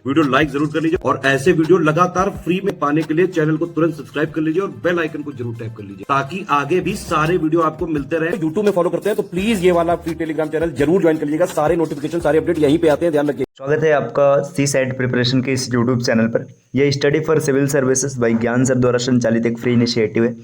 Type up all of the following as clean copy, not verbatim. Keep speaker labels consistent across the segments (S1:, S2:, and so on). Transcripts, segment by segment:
S1: Video like जरूर कर लीजिए और ऐसे वीडियो लगातार फ्री में पाने के लिए चैनल को तुरंत सब्सक्राइब कर लीजिए और बेल आइकन को जरूर टैप कर लीजिए ताकि आगे भी सारे वीडियो आपको मिलते रहे। यूट्यूब में फॉलो करते हैं तो प्लीज ये वाला फ्री टेलीग्राम चैनल जरूर ज्वाइन कर लीजिएगा। सारे नोटिफिकेशन सारे अपडेट यहीं पे आते हैं, ध्यान रखिए।
S2: स्वागत है आपका सी सेट प्रिपरेशन के इस यूट्यूब चैनल पर। यह study for civil services by Gyan sir द्वारा संचालित एक फ्री इनिशिएटिव है।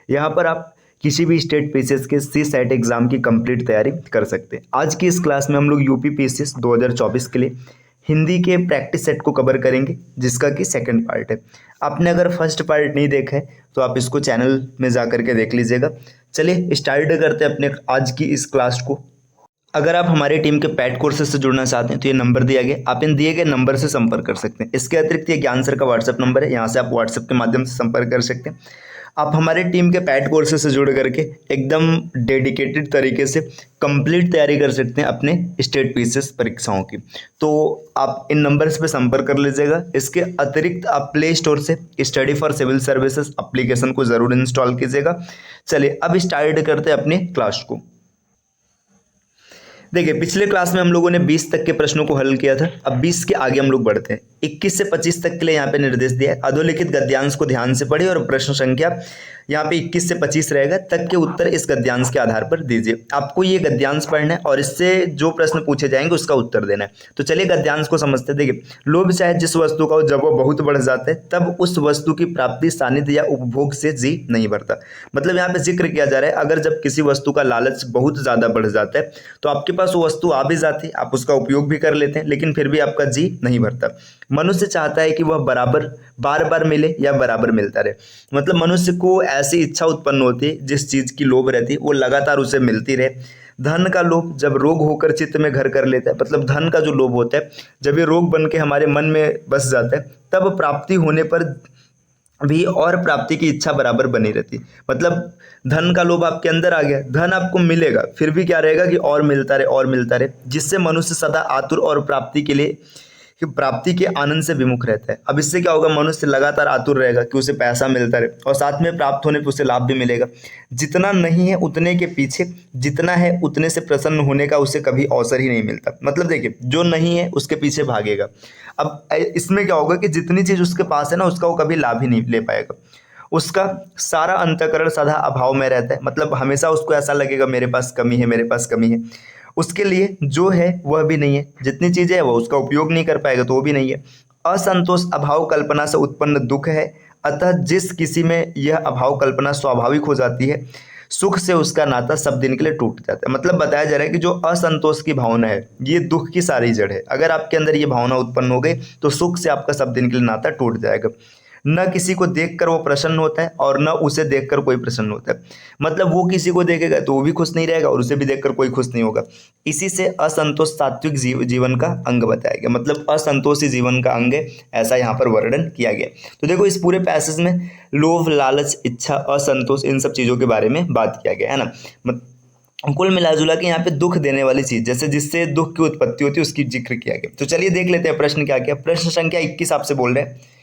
S2: यहाँ पर आप किसी भी स्टेट पीसीएस के सी सेट एग्जाम की कंप्लीट तैयारी कर सकते हैं। आज की इस क्लास में हम लोग यूपी पीसीएस 2024 के लिए हिंदी के प्रैक्टिस सेट को कवर करेंगे, जिसका कि सेकंड पार्ट है। आपने अगर फर्स्ट पार्ट नहीं देखा है तो आप इसको चैनल में जा करके देख लीजिएगा। चलिए स्टार्ट करते हैं अपने आज की इस क्लास को। अगर आप हमारी टीम के पैड कोर्सेज से जुड़ना चाहते हैं तो ये नंबर दिया गया, आप इन दिए गए नंबर से संपर्क कर सकते हैं। इसके अतिरिक्त ये ज्ञान सर का व्हाट्सएप नंबर है, यहाँ से आप व्हाट्सएप के माध्यम से संपर्क कर सकते हैं। आप हमारे टीम के पैड कोर्सेज से जुड़ करके एकदम डेडिकेटेड तरीके से कंप्लीट तैयारी कर सकते हैं अपने स्टेट पीसीएस परीक्षाओं की। तो आप इन नंबर्स पे संपर्क कर लीजिएगा। इसके अतिरिक्त आप प्ले स्टोर से study for civil services application को ज़रूर इंस्टॉल कीजिएगा। चलिए अब स्टार्ट करते हैं अपनी क्लास को। देखिए पिछले क्लास में हम लोगों ने 20 तक के प्रश्नों को हल किया था। अब 20 के आगे हम लोग बढ़ते हैं। 21 से 25 तक के लिए यहाँ पे निर्देश दिया है। अधोलिखित गद्यांश को ध्यान से पढ़िए और प्रश्न संख्या यहाँ पे 21 से 25 रहेगा तक के उत्तर इस गद्यांश के आधार पर दीजिए। आपको ये गद्यांश पढ़ना है और इससे जो प्रश्न पूछे जाएंगे उसका उत्तर देना है। तो चलिए गद्यांश को समझते हैं। देखिए लोभ चाहे जिस वस्तु का हो, जब वो बहुत बढ़ जाता है तब उस वस्तु की प्राप्ति, सानिध्य या उपभोग से जी नहीं भरता। मतलब यहाँ पे जिक्र किया जा रहा है अगर जब किसी वस्तु का लालच बहुत ज्यादा बढ़ जाता है तो आपके पास वो वस्तु आ भी जाती है, आप उसका उपयोग भी कर लेते हैं, लेकिन फिर भी आपका जी नहीं भरता। मनुष्य चाहता है कि वह बराबर बार बार मिले या बराबर मिलता रहे। मतलब मनुष्य को ऐसी इच्छा उत्पन्न होती है जिस चीज की लोभ रहती है वो लगातार उसे मिलती रहे। धन का लोभ जब रोग होकर चित्त में घर कर लेता है, मतलब धन का जो लोभ होता है जब ये रोग बन के हमारे मन में बस जाता है तब प्राप्ति होने पर भी और प्राप्ति की इच्छा बराबर बनी रहती। मतलब धन का लोभ आपके अंदर आ गया, धन आपको मिलेगा, फिर भी क्या रहेगा कि और मिलता रहे और मिलता रहे, जिससे मनुष्य सदा आतुर और प्राप्ति के लिए कि प्राप्ति के आनंद से विमुख रहता है। अब इससे क्या होगा, मनुष्य लगातार आतुर रहेगा कि उसे पैसा मिलता रहे और साथ में प्राप्त होने पर उसे लाभ भी मिलेगा। जितना नहीं है उतने के पीछे, जितना है उतने से प्रसन्न होने का उसे कभी अवसर ही नहीं मिलता। मतलब देखिए जो नहीं है उसके पीछे भागेगा। अब इसमें क्या होगा कि जितनी चीज उसके पास है ना उसका वो कभी लाभ ही नहीं ले पाएगा। उसका सारा अंतःकरण सदा अभाव में रहता है। मतलब हमेशा उसको ऐसा लगेगा मेरे पास कमी है, मेरे पास कमी है। उसके लिए जो है वह भी नहीं है, जितनी चीजें है वो उसका उपयोग नहीं कर पाएगा तो वो भी नहीं है। असंतोष अभाव कल्पना से उत्पन्न दुख है। अतः जिस किसी में यह अभाव कल्पना स्वाभाविक हो जाती है सुख से उसका नाता सब दिन के लिए टूट जाता है। मतलब बताया जा रहा है कि जो असंतोष की भावना है ये दुख की सारी जड़ है। अगर आपके अंदर ये भावना उत्पन्न हो गई तो सुख से आपका सब दिन के लिए नाता टूट जाएगा। न किसी को देखकर वो प्रसन्न होता है और न उसे देखकर कोई प्रसन्न होता है। मतलब वो किसी को देखेगा तो वो भी खुश नहीं रहेगा और उसे भी देखकर कोई खुश नहीं होगा। इसी से असंतोष सात्विक जीवन का अंग बताया गया। मतलब असंतोष ही जीवन का अंग है, ऐसा यहाँ पर वर्णन किया गया। तो देखो इस पूरे पैसेज में लोभ, लालच, इच्छा, असंतोष इन सब चीजों के बारे में बात किया गया है ना। कुल मिला जुला के यहाँ पे दुख देने वाली चीज, जैसे जिससे दुख की उत्पत्ति होती है उसकी जिक्र किया गया। तो चलिए देख लेते हैं प्रश्न क्या क्या। प्रश्न संख्या 21 आपसे बोल रहे हैं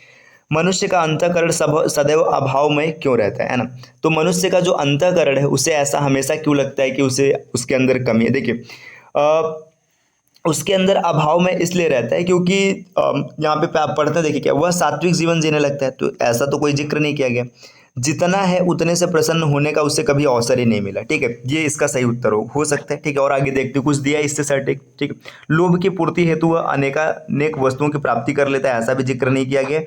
S2: मनुष्य का अंतःकरण सदैव अभाव में क्यों रहता है ना। तो मनुष्य का जो अंतःकरण है उसे ऐसा हमेशा क्यों लगता है कि उसे उसके अंदर कमी है। देखिए उसके अंदर अभाव में इसलिए रहता है क्योंकि यहाँ पे आप पढ़ते हैं, देखिए क्या वह सात्विक जीवन जीने लगता है। तो ऐसा तो कोई जिक्र नहीं किया गया। जितना है उतने से प्रसन्न होने का उसे कभी अवसर ही नहीं मिला। ठीक है, ये इसका सही उत्तर हो सकता है। ठीक है, और आगे देखते कुछ दिया इससे सटीक। ठीक है, लोभ की पूर्ति हेतु वह अनेक वस्तुओं की प्राप्ति कर लेता है, ऐसा भी जिक्र नहीं किया गया।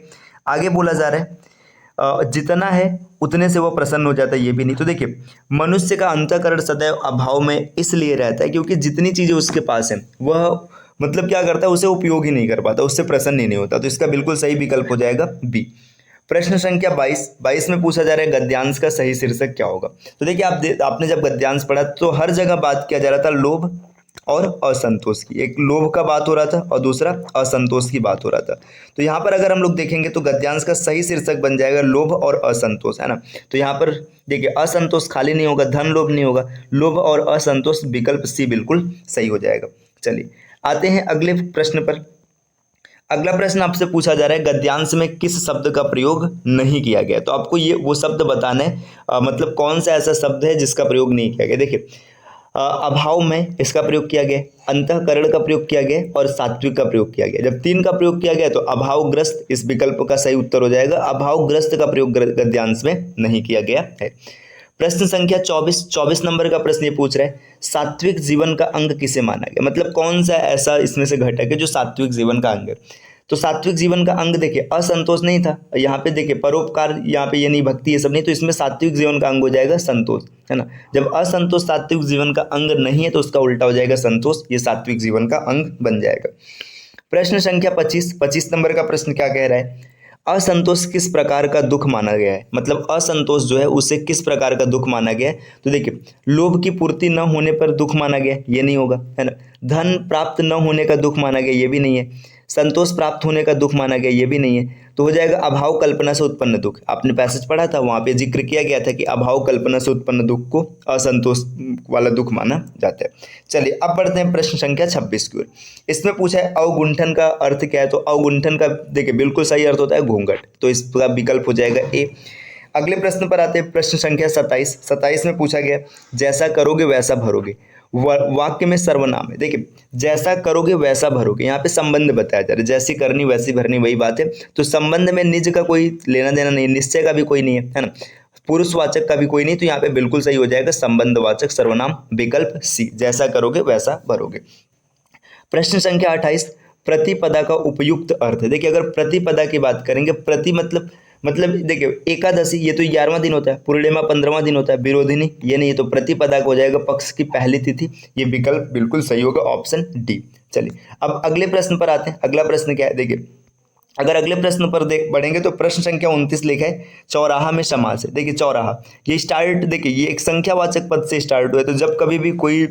S2: आगे बोला जा रहा है जितना है उतने से वो प्रसन्न हो जाता है, ये भी नहीं। तो देखिए मनुष्य का अंतःकरण सदैव अभाव में इसलिए रहता है क्योंकि जितनी चीजें उसके पास है वह मतलब क्या करता है उसे उपयोग ही नहीं कर पाता, उससे प्रसन्न ही नहीं होता। तो इसका बिल्कुल सही विकल्प हो जाएगा बी। प्रश्न संख्या 22 में पूछा जा रहा है गद्यांश का सही शीर्षक क्या होगा। तो देखिए आपने जब गद्यांश पढ़ा तो हर जगह बात किया जा रहा था लोभ और असंतोष की। एक लोभ का बात हो रहा था और दूसरा असंतोष की बात हो रहा था। तो यहाँ पर अगर हम लोग देखेंगे तो गद्यांश का सही शीर्षक बन जाएगा लोभ और असंतोष, है ना। तो यहाँ पर देखिए असंतोष खाली नहीं होगा, धन लोभ नहीं होगा, लोभ और असंतोष विकल्प सी बिल्कुल सही हो जाएगा। चलिए आते हैं अगले प्रश्न पर। अगला प्रश्न आपसे पूछा जा रहा है गद्यांश में किस शब्द का प्रयोग नहीं किया गया। तो आपको ये वो शब्द बताना है, मतलब कौन सा ऐसा शब्द है जिसका प्रयोग नहीं किया गया। देखिए अभाव में इसका प्रयोग किया गया, अंतःकरण का प्रयोग किया गया और सात्विक का प्रयोग किया गया। जब 3 का प्रयोग किया गया तो अभावग्रस्त इस विकल्प का सही उत्तर हो जाएगा। अभावग्रस्त का प्रयोग गद्यांश में नहीं किया गया है। प्रश्न संख्या 24 नंबर का प्रश्न ये पूछ रहा है, सात्विक जीवन का अंग किसे माना गया? मतलब कौन सा ऐसा इसमें से घटक है जो सात्विक जीवन का अंग है? तो सात्विक जीवन का अंग देखिए असंतोष नहीं था, यहाँ पे देखिए परोपकार, यहाँ पे ये नहीं भक्ति, ये सब नहीं, तो इसमें सात्विक जीवन का अंग हो जाएगा संतोष, है ना। जब असंतोष सात्विक जीवन का अंग नहीं है तो उसका उल्टा हो जाएगा संतोष, ये सात्विक जीवन का अंग बन जाएगा। प्रश्न संख्या 25 नंबर का प्रश्न क्या कह रहा है, असंतोष किस प्रकार का दुख माना गया है? मतलब असंतोष जो है उसे किस प्रकार का दुख माना गया है? तो देखिए लोभ की पूर्ति न होने पर दुख माना गया, ये नहीं होगा, है ना। धन प्राप्त न होने का दुख माना गया, ये भी नहीं है। संतोष प्राप्त होने का दुख माना गया, ये भी नहीं है। तो हो जाएगा अभाव कल्पना से उत्पन्न दुख। आपने पैसेज पढ़ा था, वहां पे जिक्र किया गया था कि अभाव कल्पना से उत्पन्न दुख को असंतोष वाला दुख माना जाता है। चलिए अब बढ़ते हैं प्रश्न संख्या 26 की ओर। इसमें पूछा है अवगुंठन का अर्थ क्या है? तो अवगुंठन का देखिए बिल्कुल सही अर्थ होता है घूंघट, तो इसका विकल्प हो जाएगा ए। अगले प्रश्न पर आते हैं, प्रश्न संख्या 27 में पूछा गया जैसा करोगे वैसा भरोगे। वाक्य में सर्वनाम है, देखिए जैसा करोगे वैसा भरोगे, यहाँ पे संबंध बताया जा रहा है, जैसी करनी वैसी भरनी, वही बात है। तो संबंध में निज का कोई लेना देना नहीं, निश्चय का भी कोई नहीं है ना, पुरुषवाचक का भी कोई नहीं, तो यहाँ पे बिल्कुल सही हो जाएगा संबंधवाचक सर्वनाम, विकल्प सी, जैसा करोगे वैसा भरोगे। प्रश्न संख्या 28, प्रतिपदा का उपयुक्त अर्थ है। देखिए अगर प्रतिपदा की बात करेंगे, प्रति मतलब देखिए एकादशी ये तो 11वां दिन होता है, पूर्णिमा 15वां दिन होता है, विरोधिनी ये नहीं है, तो प्रतिपदा हो जाएगा पक्ष की पहली तिथि, ये विकल्प बिल्कुल सही होगा, ऑप्शन डी। चलिए अब अगले प्रश्न पर आते हैं। अगला प्रश्न क्या है, देखिए अगर अगले प्रश्न पर बढ़ेंगे तो प्रश्न संख्या 29 लिखा है चौराहा में समास है। देखिए चौराहा ये स्टार्ट, देखिए ये एक संख्यावाचक पद से स्टार्ट हुआ है, तो जब कभी भी कोई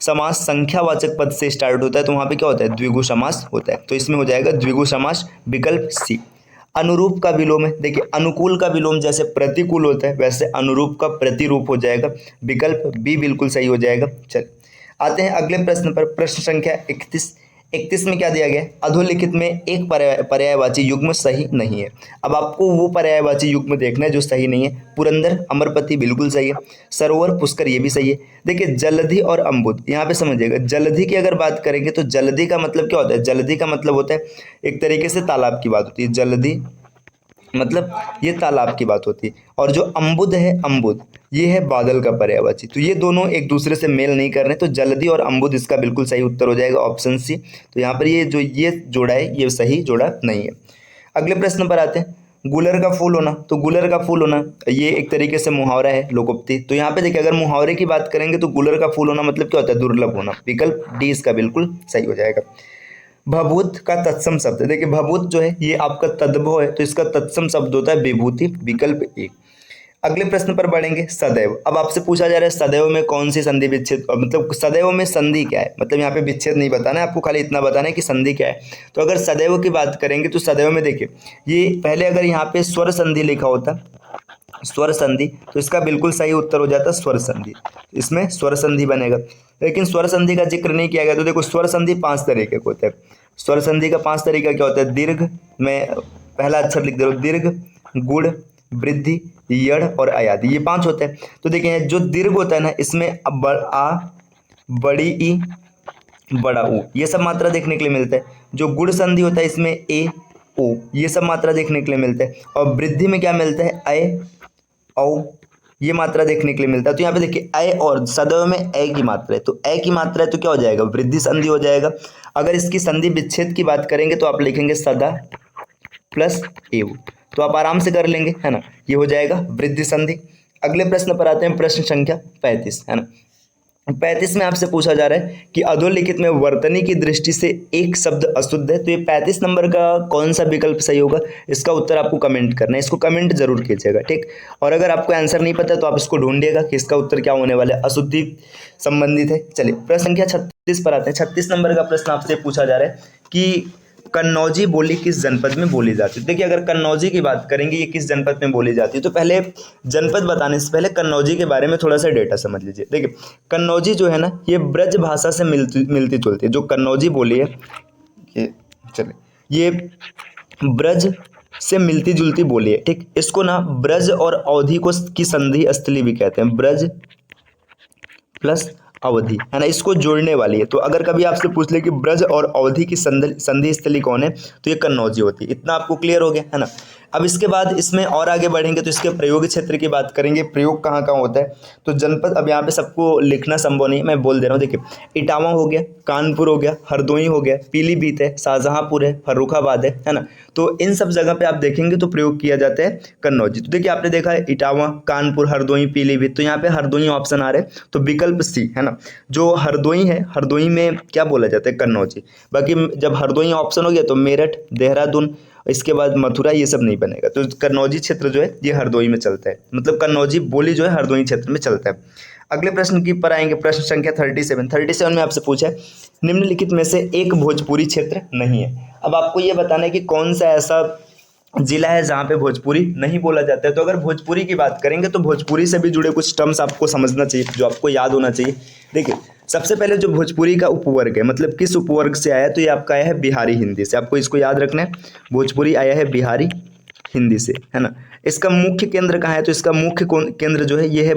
S2: समास संख्यावाचक पद से स्टार्ट होता है तो वहां पे क्या होता है, द्विगु समास होता है, तो इसमें हो जाएगा द्विगु समास, विकल्प सी। अनुरूप का विलोम है, देखिए अनुकूल का विलोम जैसे प्रतिकूल होता है वैसे अनुरूप का प्रतिरूप हो जाएगा, विकल्प बी बिल्कुल सही हो जाएगा। चल आते हैं अगले प्रश्न पर, प्रश्न संख्या 31 में क्या दिया गया, अधोलिखित में एक पर्यायवाची युग्म सही नहीं है। अब आपको वो पर्यायवाची युग्म देखना है जो सही नहीं है। पुरंदर अमरपति बिल्कुल सही है, सरोवर पुष्कर ये भी सही है। देखिए जलधि और अम्बुद, यहाँ पे समझिएगा जलधि की अगर बात करेंगे तो जलधि का मतलब क्या होता है, जलधि का मतलब होता है एक तरीके से तालाब की बात होती है, जलधि मतलब ये तालाब की बात होती है, और जो अम्बुद है, अम्बुद ये है बादल का पर्यायवाची, तो ये दोनों एक दूसरे से मेल नहीं कर रहे, तो जल्दी और अम्बुद इसका बिल्कुल सही उत्तर हो जाएगा, ऑप्शन सी। तो यहाँ पर ये जोड़ा है ये सही जोड़ा नहीं है। अगले प्रश्न पर आते हैं, गुलर का फूल होना, तो गुलर का फूल होना ये एक तरीके से मुहावरा है, लोकोक्ति। तो यहाँ पे देखिए अगर मुहावरे की बात करेंगे तो गुलर का फूल होना मतलब क्या होता है, दुर्लभ होना, विकल्प डी इसका बिल्कुल सही हो जाएगा। भभूत का तत्सम शब्द है, देखिए भभूत जो है ये आपका तद्भव है, तो इसका तत्सम शब्द होता है विभूति, विकल्प एक। अगले प्रश्न पर बढ़ेंगे, सदैव। अब आपसे पूछा जा रहा है सदैव में कौन सी संधि विच्छेद, मतलब सदैव में संधि क्या है, मतलब यहाँ पे विच्छेद नहीं बताना है आपको, खाली इतना बताना है कि संधि क्या है। तो अगर सदैव की बात करेंगे तो सदैव में देखिए ये पहले अगर यहाँ पे स्वर संधि लिखा होता, स्वर संधि, तो इसका बिल्कुल सही उत्तर हो जाता स्वर संधि, इसमें स्वर संधि बनेगा। लेकिन स्वर संधि का जिक्र नहीं किया गया, तो देखो स्वर संधि 5 तरीके के होते हैं। स्वर संधि का 5 तरीका क्या होता है, दीर्घ में पहला अक्षर लिख दे रहा हूँ, दीर्घ, गुण, वृद्धि, यड़ और अयादि, ये 5 होते हैं। तो देखिए जो दीर्घ होता है ना, इसमें आ, बड़ी ई, बड़ा ऊ, ये सब मात्रा देखने के लिए मिलता है। जो गुण संधि होता है इसमें ए, ओ, ये सब मात्रा देखने के लिए मिलता है। और वृद्धि में क्या मिलता है, अय, औ, ये मात्रा देखने के लिए मिलता है। तो यहाँ पे देखिए अय और सदैव में ए की मात्रा है, तो ए की मात्रा है तो क्या हो जाएगा, वृद्धि संधि हो जाएगा। अगर इसकी संधि विच्छेद की बात करेंगे तो आप लिखेंगे सदा प्लस एव, तो आप आराम से कर लेंगे, है ना, ये हो जाएगा वृद्धि संधि। अगले प्रश्न पर आते हैं, प्रश्न संख्या 35, है ना। 35 में आपसे पूछा जा रहा है कि अधोलिखित में वर्तनी की दृष्टि से एक शब्द अशुद्ध है, तो ये 35 नंबर का कौन सा विकल्प सही होगा, इसका उत्तर आपको कमेंट करना है, इसको कमेंट जरूर कीजिएगा, ठीक। और अगर आपको आंसर नहीं पता तो आप इसको ढूंढिएगा कि इसका उत्तर क्या होने वाला है, अशुद्धि संबंधित है। चलिए प्रश्न संख्या 36 पर आते हैं। 36 नंबर का प्रश्न आपसे पूछा जा रहा है कि कन्नौजी बोली किस जनपद में बोली जाती है। देखिए अगर कन्नौजी की बात करेंगे ये किस जनपद में बोली जाती है, तो पहले जनपद बताने से पहले कन्नौजी के बारे में थोड़ा सा डेटा समझ लीजिए। देखिए कन्नौजी जो है ना, ये ब्रज भाषा से मिलती जुलती है। जो कन्नौजी बोली है ये ब्रज से मिलती जुलती बोली है, ठीक। इसको ना ब्रज और अवधि को की संधि स्थली भी कहते हैं, ब्रज प्लस अवधि, है ना, इसको जोड़ने वाली है। तो अगर कभी आपसे पूछ ले कि ब्रज और अवधि की संधि स्थली कौन है, तो ये कन्नौजी होती है। इतना आपको क्लियर हो गया, है ना। अब इसके बाद इसमें और आगे बढ़ेंगे तो इसके प्रयोग क्षेत्र की बात करेंगे, प्रयोग कहाँ कहाँ होता है। तो जनपद, अब यहाँ पे सबको लिखना संभव नहीं है, मैं बोल दे रहा हूँ। देखिए, इटावा हो गया, कानपुर हो गया, हरदोई हो गया, पीलीभीत है, शाहजहांपुर है, फर्रुखाबाद है ना। तो इन सब जगह पे आप देखेंगे तो प्रयोग किया जाता है कन्नौजी। तो देखिए, आपने देखा है इटावा, कानपुर, हरदोई, पीलीभीत, तो यहाँ पे हरदोई ऑप्शन आ रहे हैं, तो विकल्प सी, है ना। जो हरदोई है, हरदोई में क्या बोला जाता है, कन्नौजी। बाकी जब हरदोई ऑप्शन हो गया तो मेरठ, देहरादून, इसके बाद मथुरा, ये सब नहीं बनेगा। तो कन्नौजी क्षेत्र जो है ये हरदोई में चलता है, मतलब कन्नौजी बोली जो है हरदोई क्षेत्र में चलता है। अगले प्रश्न की पर आएंगे, प्रश्न संख्या 37 में आपसे पूछा है निम्नलिखित में से एक भोजपुरी क्षेत्र नहीं है। अब आपको ये बताना है कि कौन सा ऐसा जिला है जहाँ पे भोजपुरी नहीं बोला जाता है। तो अगर भोजपुरी की बात करेंगे तो भोजपुरी से भी जुड़े कुछ टर्म्स आपको समझना चाहिए, जो आपको याद होना चाहिए। देखिए, सबसे पहले जो भोजपुरी का उपवर्ग है, मतलब किस उपवर्ग से आया, तो ये आपका आया है बिहारी हिंदी से। आपको इसको याद रखना है, भोजपुरी आया है बिहारी हिंदी से, है ना। इसका मुख्य केंद्र कहाँ है, तो इसका मुख्य केंद्र जो है ये है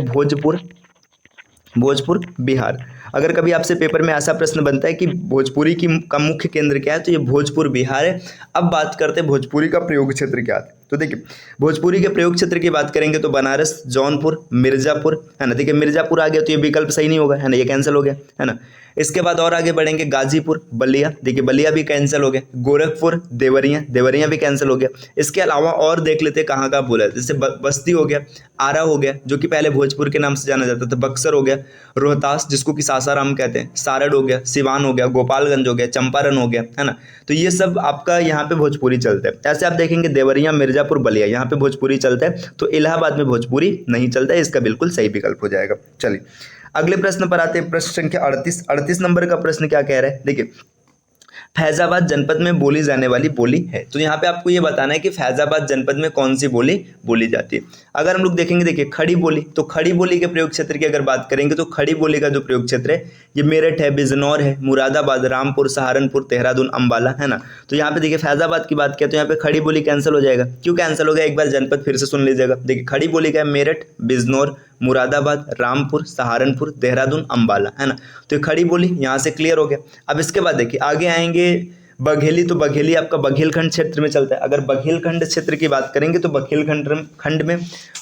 S2: भोजपुर, बिहार। अगर कभी आपसे पेपर में ऐसा प्रश्न बनता है कि भोजपुरी का मुख्य केंद्र क्या है, तो ये भोजपुर, बिहार है। अब बात करते हैं भोजपुरी का प्रयोग क्षेत्र क्या है। तो देखिए, भोजपुरी के प्रयोग क्षेत्र की बात करेंगे तो बनारस, जौनपुर, मिर्जापुर, है ना। देखिए, मिर्जापुर आ गया तो ये विकल्प सही नहीं होगा, है ना, ये कैंसिल हो गया, है ना। इसके बाद और आगे बढ़ेंगे, गाजीपुर, बलिया, देखिए बलिया भी कैंसिल हो गया, गोरखपुर, देवरिया भी कैंसिल हो गया। इसके अलावा और देख लेते कहाँ कहाँ बोला है, जैसे बस्ती हो गया, आरा हो गया जो कि पहले भोजपुर के नाम से जाना जाता था, बक्सर हो गया, रोहतास जिसको कि सासाराम कहते हैं, सारड़ हो गया, सिवान हो गया, गोपालगंज हो गया, चंपारण हो गया, है ना। तो ये सब आपका यहाँ पे भोजपुरी चलता है। ऐसे आप देखेंगे देवरिया, मिर्जापुर, बलिया, यहाँ पे भोजपुरी चलता है। तो इलाहाबाद में भोजपुरी नहीं चलता है, इसका बिल्कुल सही विकल्प हो जाएगा। चलिए अगले प्रश्न पर आते हैं, प्रश्न संख्या 38 नंबर का प्रश्न क्या कह रहा है। देखिए, फैजाबाद जनपद में बोली जाने वाली बोली है। तो यहाँ पे आपको ये बताना है कि फैजाबाद जनपद में कौन सी बोली बोली जाती है। अगर हम लोग देखेंगे, देखिए खड़ी बोली, तो खड़ी बोली के प्रयोग क्षेत्र की अगर बात करेंगे तो खड़ी बोली का जो प्रयोग क्षेत्र है ये मेरठ है, बिजनौर है, मुरादाबाद, रामपुर, सहारनपुर, देहरादून, अंबाला, है ना। तो यहाँ पे देखिए फैजाबाद की बात किया तो यहाँ पे खड़ी बोली कैंसिल हो जाएगा। क्यों कैंसिल हो गया, एक बार जनपद फिर से सुन लीजिएगा। देखिए, खड़ी बोली का है मेरठ, बिजनौर, मुरादाबाद, रामपुर, सहारनपुर, देहरादून, अंबाला, है ना। तो ये खड़ी बोली यहाँ से क्लियर हो गया। अब इसके बाद देखिए आगे आएंगे बघेली, तो बघेली आपका बघेलखंड क्षेत्र में चलता है। अगर बघेलखंड क्षेत्र की बात करेंगे तो बघेलखंड में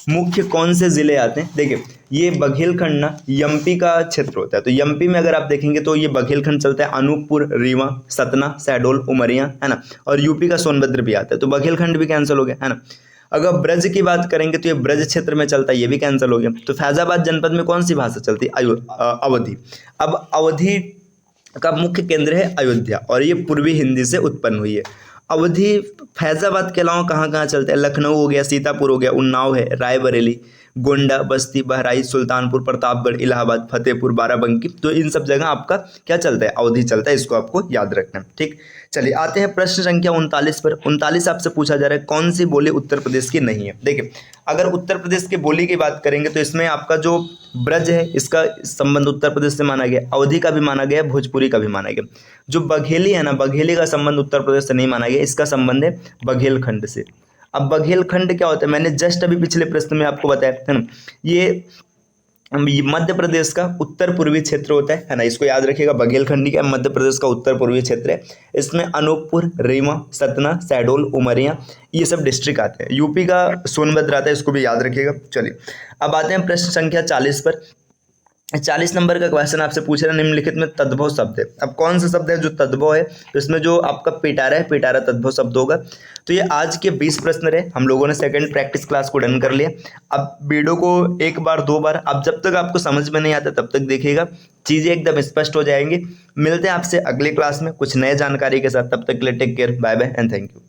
S2: मुख्य कौन से जिले आते हैं। देखिए, ये बघेलखंड ना एमपी का क्षेत्र होता है। तो एमपी में अगर आप देखेंगे तो ये बघेलखंड चलता है, अनूपपुर, रीवा, सतना, शहडोल, उमरिया, है ना। और यूपी का सोनभद्र भी आता है, तो बघेलखंड भी कैंसिल हो गया, है ना। अगर ब्रज की बात करेंगे तो ये ब्रज क्षेत्र में चलता है, ये भी कैंसिल हो गया। तो फैजाबाद जनपद में कौन सी भाषा चलती है, अवधी। अब अवधी का मुख्य केंद्र है अयोध्या और ये पूर्वी हिंदी से उत्पन्न हुई है। अवधी फैजाबाद के अलावा कहाँ कहाँ चलता है, लखनऊ हो गया, सीतापुर हो गया, उन्नाव है, रायबरेली, गोंडा, बस्ती, बहराइच, सुल्तानपुर, प्रतापगढ़, इलाहाबाद, फतेहपुर, बाराबंकी, तो इन सब जगह आपका क्या चलता है, अवधि चलता है। इसको आपको याद रखना है, ठीक। चलिए आते हैं प्रश्न संख्या 39 पर। 39 आपसे पूछा जा रहा है कौन सी बोली उत्तर प्रदेश की नहीं है। देखिए, अगर उत्तर प्रदेश की बोली की बात करेंगे तो इसमें आपका जो ब्रज है इसका संबंध उत्तर प्रदेश से माना गया, अवधि का भी माना गया, भोजपुरी का भी माना गया। जो बघेली है ना, बघेली का संबंध उत्तर प्रदेश से नहीं माना गया, इसका संबंध है बघेलखंड से। अब बघेलखंड क्या होता है, मैंने जस्ट अभी पिछले प्रश्न में आपको बताया है ना, ये मध्य प्रदेश का उत्तर पूर्वी क्षेत्र होता है ना। इसको याद रखिएगा, बघेलखंडी का मध्य प्रदेश का उत्तर पूर्वी क्षेत्र है। इसमें अनूपपुर, रीवा, सतना, शहडोल, उमरिया, ये सब डिस्ट्रिक्ट आते हैं। यूपी का सोनभद्र आता है, इसको भी याद रखिएगा। चलिए अब आते हैं प्रश्न संख्या 40 पर। 40 नंबर का क्वेश्चन आपसे पूछ रहा है निम्नलिखित में तद्भव शब्द है। अब कौन सा शब्द है जो तद्भव है, तो इसमें जो आपका पिटारा है, पिटारा तद्भव शब्द होगा। तो ये आज के 20 प्रश्न रहे, हम लोगों ने सेकंड प्रैक्टिस क्लास को डन कर लिया। अब वीडियो को एक बार 2 बार, अब जब तक आपको समझ में नहीं आता तब तक देखिएगा, चीज़ें एकदम स्पष्ट हो जाएंगी। मिलते हैं आपसे अगले क्लास में कुछ नए जानकारी के साथ, तब तक के लिए take care, bye bye and thank you.